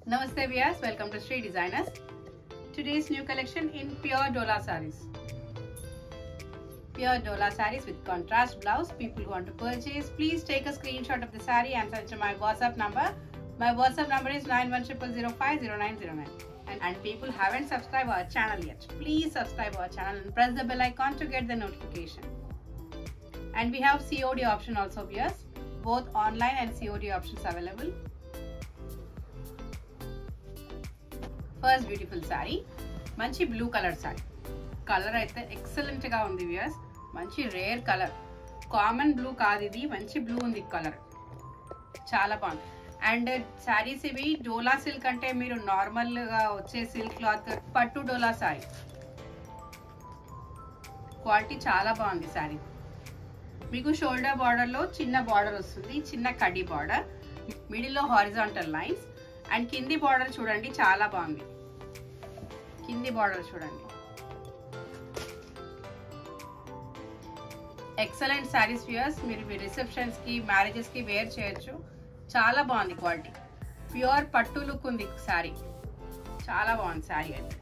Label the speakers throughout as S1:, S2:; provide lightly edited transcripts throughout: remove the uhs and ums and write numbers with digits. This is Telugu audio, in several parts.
S1: Namaste viewers, welcome to Sri Designers. Today's new collection in pure Dola sarees. Pure Dola sarees with contrast blouse. People who want to purchase, please take a screenshot of the saree and send to my WhatsApp number. My WhatsApp number is 9100050909. And people haven't subscribed our channel yet, please subscribe our channel and press the bell icon to get the notification. And we have COD option also viewers, both online and COD options available. First beautiful saree, manchi blue color saree. Color aithe excellent ga undi viewers. Manchi rare color. Common blue kaadu idi, manchi blue undi color. Chaala baagundi. And sarees ivi Dola silk ante meeru normal ga vache silk cloth pattu Dola saree. Quality chaala baagundi saree. Meeku shoulder border lo chinna border vastundi, chinna kaddi border, middle lo horizontal lines and kindi border చూడండి చాలా బాగుంది. కింది border చూడండి. ఎక్సలెంట్ సారీస్ వ్యూయర్స్, మీరు మీ రిసెప్షన్స్ కి మ్యారేజెస్ కి వేర్ చేయొచ్చు. చాలా బాగుంది క్వాలిటీ. ప్యూర్ పట్టు లుక్ ఉంది సారీ. చాలా బాగుంది సారీ అయితే.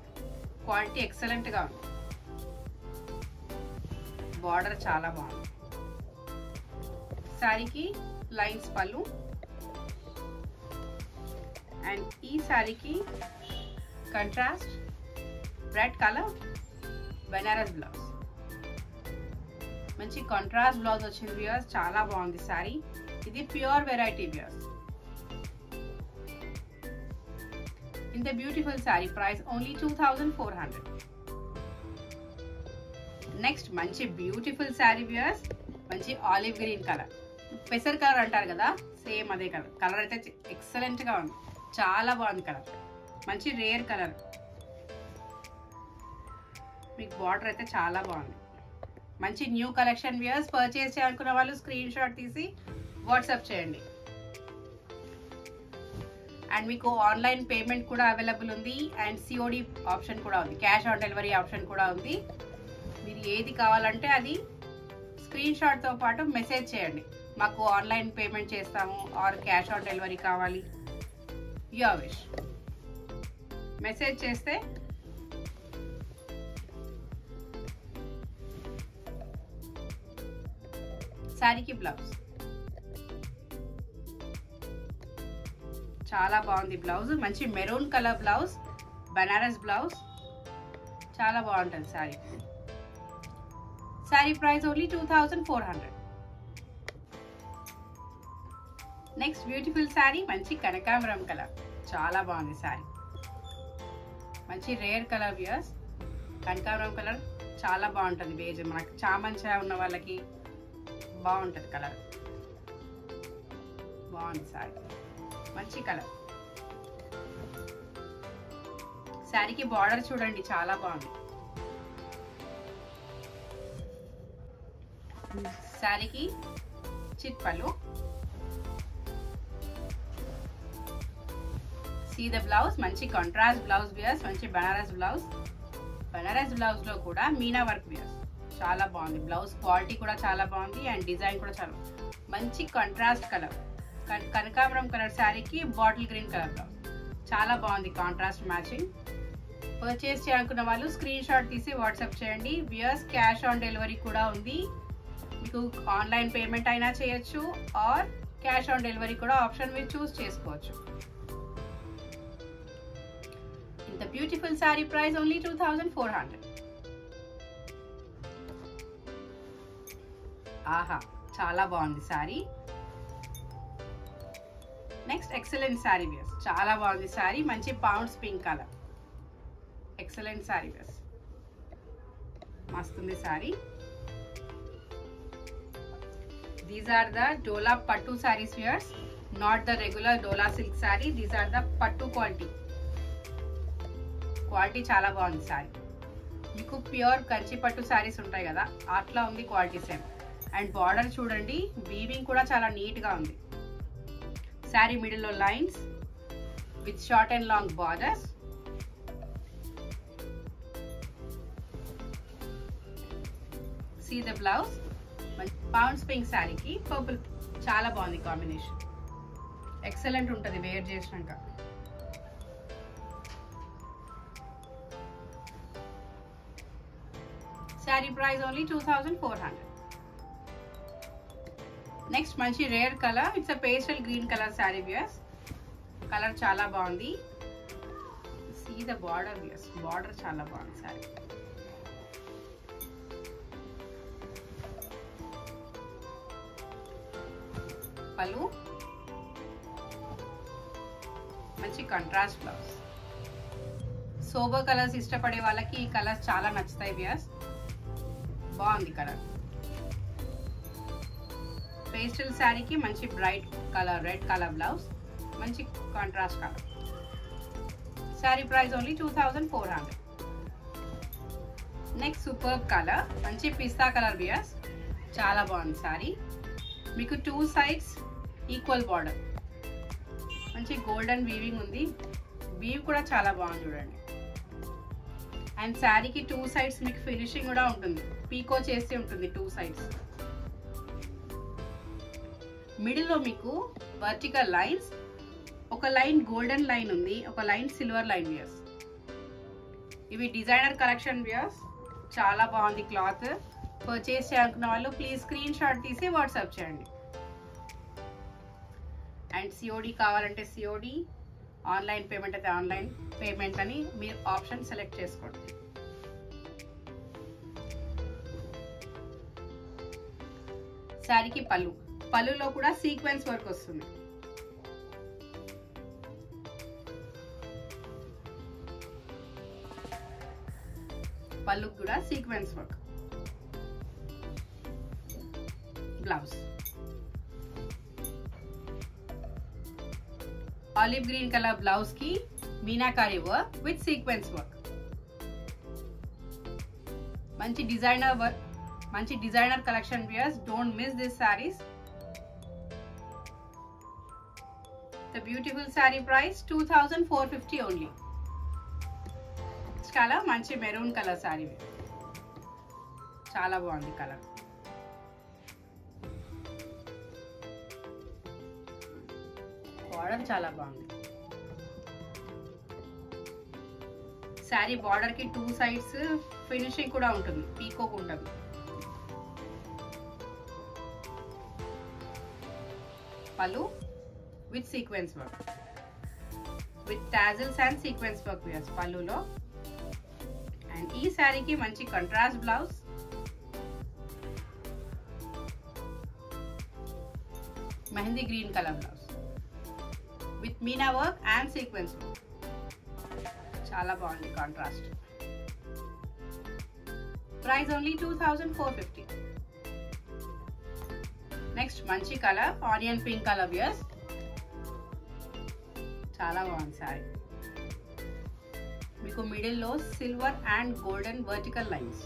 S1: క్వాలిటీ ఎక్సలెంట్ గా ఉంది. బార్డర్ చాలా బాగుంది. సారీకి లైన్స్ పళ్ళు and ee saree ki contrast red color banaras blouse. manchi contrast blouse ochindi viewers, chaala baagundi saree. Idi pure variety viewers. In the beautiful saree price only 2400. Next manchi beautiful saree viewers, manchi olive green color, pesar color antaru kada, same ade color. Color aithe excellent ga undi. చాలా బాగుంది కలర్. మంచి రేర్ కలర్. మీకు బార్డర్ అయితే చాలా బాగుంది. మంచి న్యూ కలెక్షన్ వ్యూయర్స్. పర్చేస్ చేయాలనుకున్న వాళ్ళు స్క్రీన్ షాట్ తీసి వాట్సాప్ చేయండి. అండ్ మీకు ఆన్లైన్ పేమెంట్ కూడా అవైలబుల్ ఉంది అండ్ సిఓడి ఆప్షన్ కూడా ఉంది. క్యాష్ ఆన్ డెలివరీ ఆప్షన్ కూడా ఉంది. మీరు ఏది కావాలంటే అది స్క్రీన్ షాట్తో పాటు మెసేజ్ చేయండి. మాకు ఆన్లైన్ పేమెంట్ చేస్తాము ఆర్ క్యాష్ ఆన్ డెలివరీ కావాలి, your wish. మెసేజ్ చేస్తే సారీకి బ్లౌజ్ చాలా బాగుంది. బ్లౌజ్ మంచి maroon colour blouse, Banaras blouse. చాలా బాగుంటుంది sorry. Sorry price only 2400. Next beautiful sari, మంచి కనకాంబరం కలర్. చాలా బాగుంది శారీ. మంచి రేర్ కలర్ వ్యూయర్స్. కనకాంబరం కలర్ చాలా బాగుంటుంది. బేజ్ మనకి చామంచా ఉన్న వాళ్ళకి బాగుంటుంది కలర్. బాగుంది శారీ. మంచి కలర్. శారీకి బార్డర్ చూడండి చాలా బాగుంది. శారీకి చిట్ పళ్ళు. See the blouse, మంచి కాంట్రాస్ట్ బ్లౌజ్ వియర్స్. మంచి బనారస్ బ్లౌజ్. బనారస్ బ్లౌజ్ లో కూడా మీనా వర్క్ వియర్స్. చాలా బాగుంది. బ్లౌజ్ క్వాలిటీ కూడా చాలా బాగుంది అండ్ డిజైన్ కూడా చాలా మంచి కాంట్రాస్ట్ కలర్. కనకాంబరం కలర్ శారీకి బాటిల్ గ్రీన్ కలర్ బ్లౌజ్. చాలా బాగుంది కాంట్రాస్ట్ మ్యాచింగ్. పర్చేస్ చేయాలనుకున్న వాళ్ళు స్క్రీన్ షాట్ తీసి వాట్సాప్ చేయండి. వియర్స్ క్యాష్ ఆన్ డెలివరీ కూడా ఉంది. మీకు ఆన్లైన్ పేమెంట్ అయినా చేయొచ్చు ఆర్ క్యాష్ ఆన్ డెలివరీ కూడా ఆప్షన్ మీరు చూస్ చేసుకోవచ్చు. The beautiful saree price only 2400. ఆహా, చాలా బాగుంది sari. Next excellent sari views. చాలా బాగుంది సారీ. మంచి pounds pink colour. Excellent sari views. మస్తుంది sari. These are the Dola Pattu sarees viewers, not the regular Dola silk saree. These are the Pattu quality. Quality చాలా బాగుంది సారీ. మీకు ప్యూర్ కంచి పట్టు సారీస్ ఉంటాయి కదా, అట్లా ఉంది క్వాలిటీ సేమ్. అండ్ బార్డర్ చూడండి, వీవింగ్ కూడా చాలా నీట్గా ఉంది. సారీ మిడిల్లో lines with short and long borders. See the blouse. Pounds pink సారీకి పర్పుల్ చాలా బాగుంది కాంబినేషన్. ఎక్సలెంట్ ఉంటుంది వేర్ చేసినాక. Sari price only 2400. నెక్స్ట్ మంచి rare colour, it's a pastel green colour sari viewers. Colour చాలా బాగుంది. See the border viewers, border చాలా బాగుంది శారీ. పళ్ళు, మంచి కాంట్రాస్ట్ బ్లౌజ్. సోబర్ కలర్స్ ఇష్టపడే వాళ్ళకి ఈ కలర్స్ చాలా నచ్చుతాయి వ్యూయర్స్. బాగుంది కలర్. పేస్టల్ శారీకి మంచి bright colour red colour blouse, మంచి contrast colour. Sari price only 2400. Next super colour, మంచి పిస్తా కలర్ వ్యూయర్స్. చాలా బాగుంది శారీ. మీకు 2 sides ఈక్వల్ బార్డర్, మంచి గోల్డెన్ వీవింగ్ ఉంది. వీవ్ కూడా చాలా బాగుంది చూడండి. అండ్ శారీకి 2 sides మీకు ఫినిషింగ్ కూడా ఉంటుంది, పీకో చేసి ఉంటుంది 2 sides. మిడిల్లో మీకు వర్టికల్ లైన్స్, ఒక లైన్ గోల్డెన్ లైన్ ఉంది, ఒక లైన్ సిల్వర్ లైన్ వ్యూయర్స్. ఇవి డిజైనర్ కలెక్షన్ వ్యూయర్స్. చాలా బాగుంది క్లాత్. పర్చేస్ చేయాలనుకున్న వాళ్ళు ప్లీజ్ స్క్రీన్ షాట్ తీసి వాట్సాప్ చేయండి. అండ్ సిఓడి కావాలంటే సిఓడి, ఆన్లైన్ పేమెంట్ అయితే ఆన్లైన్ పేమెంట్ అని మీరు ఆప్షన్ సెలెక్ట్ చేసుకోండి. శారీకి పళ్ళు, పళ్ళులో కూడా సీక్వెన్స్ వర్క్ వస్తుంది. పళ్ళు కూడా sequence work. Blouse olive green colour blouse కి meenakari work with sequence work. మంచి డిజైనర్ వర్క్, మంచి designer collection viewers. Don't miss this saris. The beautiful sari price 2450 only. Colour మంచి మెరూన్ కలర్ సారీ, చాలా బాగుంది కలర్. బార్డర్ చాలా బాగుంది. శారీ బార్డర్ కి 2 sides ఫినిషింగ్ కూడా ఉంటుంది, పీకోక్ ఉంటుంది. పళ్ళు with sequence work, with tassels and sequence work viewers పళ్ళులో. అండ్ ఈ శారీకి మంచి contrast blouse, mehndi green colour blouse with Meena work and sequence work. చాలా బాగుంది కాంట్రాస్ట్. Price only 2450. నెక్స్ట్ మంచి colour onion pink colour viewers. చాలా బాగుంది సారీ. మీకు మిడిల్లో silver and golden vertical lines.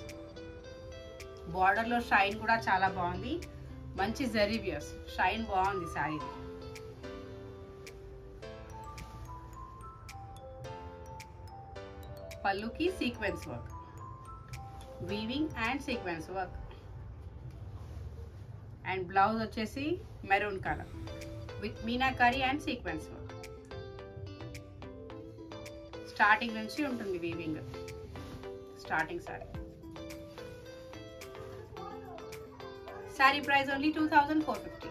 S1: Border లో షైన్ కూడా చాలా బాగుంది. మంచి జరీ వ్యూయర్స్, షైన్ బాగుంది సారీ. పళ్ళుకి sequence work, weaving and sequence work. And blouse వచ్చేసి maroon colour with meenakari and sequence work. Starting నుంచి ఉంటుంది weaving, starting sorry. Sorry price only 2450.